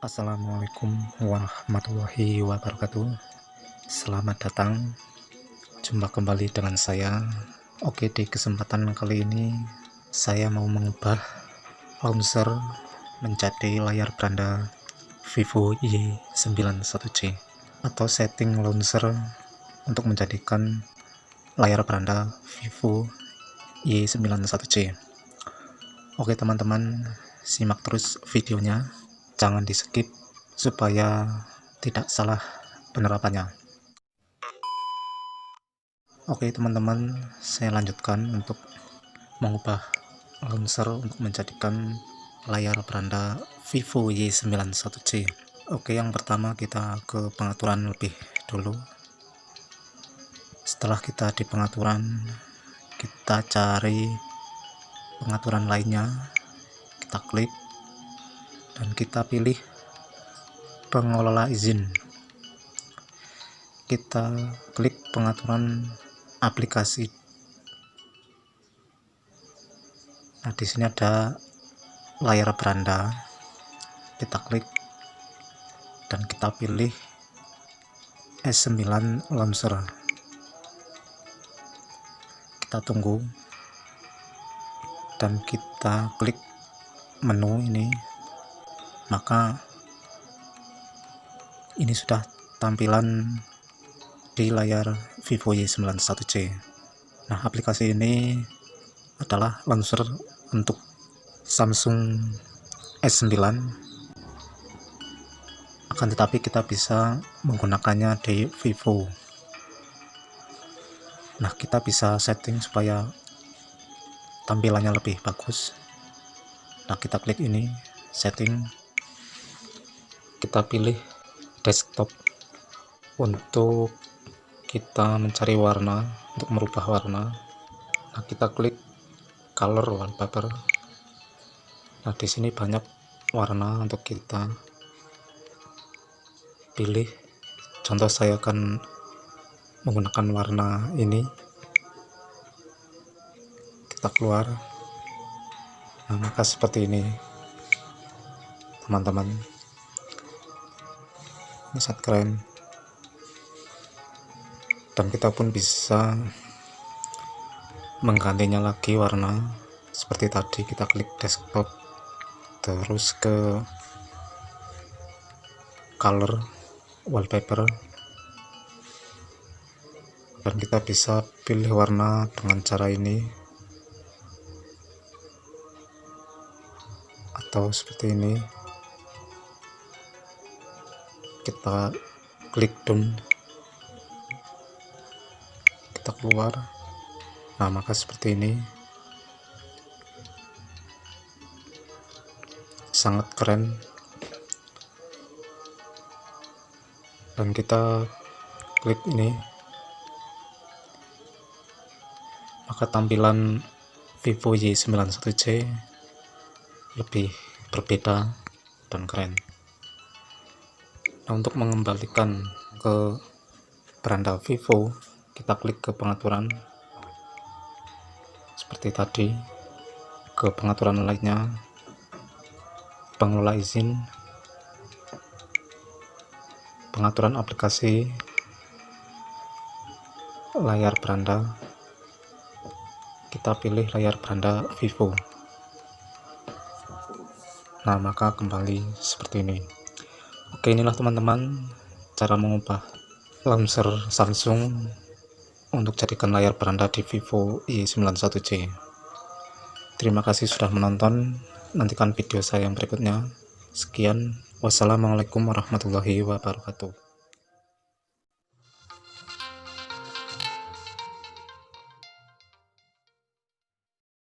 Assalamualaikum warahmatullahi wabarakatuh. Selamat datang, jumpa kembali dengan saya. Oke, di kesempatan kali ini saya mau mengubah launcher menjadi layar beranda Vivo Y91C, atau setting launcher untuk menjadikan layar beranda Vivo Y91C. Oke teman-teman, simak terus videonya, jangan di skip supaya tidak salah penerapannya. Oke teman-teman, saya lanjutkan untuk mengubah launcher untuk menjadikan layar beranda Vivo Y91C. Oke, yang pertama kita ke pengaturan lebih dulu. Setelah kita di pengaturan, kita cari pengaturan lainnya, kita klik dan kita pilih pengelola izin. Kita klik pengaturan aplikasi. Nah, di sini ada layar beranda. Kita klik dan kita pilih S9 launcher. Kita tunggu dan kita klik menu ini, maka ini sudah tampilan di layar Vivo Y91C. Nah, aplikasi ini adalah launcher untuk Samsung S9, akan tetapi kita bisa menggunakannya di Vivo. Nah, kita bisa setting supaya tampilannya lebih bagus. Nah, kita klik ini, setting, kita pilih desktop. Untuk kita mencari warna, untuk merubah warna, nah kita klik color wallpaper. Nah, di sini banyak warna untuk kita pilih. Contoh, saya akan menggunakan warna ini. Kita keluar. Nah, maka seperti ini teman-teman, ini sangat keren. Dan kita pun bisa menggantinya lagi warna seperti tadi. Kita klik desktop, terus ke color wallpaper, dan kita bisa pilih warna dengan cara ini atau seperti ini. Kita klik done, kita keluar. Nah, maka seperti ini, sangat keren. Dan kita klik ini, maka tampilan Vivo Y91C lebih berbeda dan keren. Nah, untuk mengembalikan ke beranda Vivo, kita klik ke pengaturan seperti tadi, ke pengaturan lainnya, pengelola izin, pengaturan aplikasi, layar beranda. Kita pilih layar beranda Vivo. Nah, maka kembali seperti ini. Oke, inilah teman-teman cara mengubah launcher Samsung untuk jadikan layar beranda di Vivo Y91C. Terima kasih sudah menonton. Nantikan video saya yang berikutnya. Sekian, wassalamualaikum warahmatullahi wabarakatuh.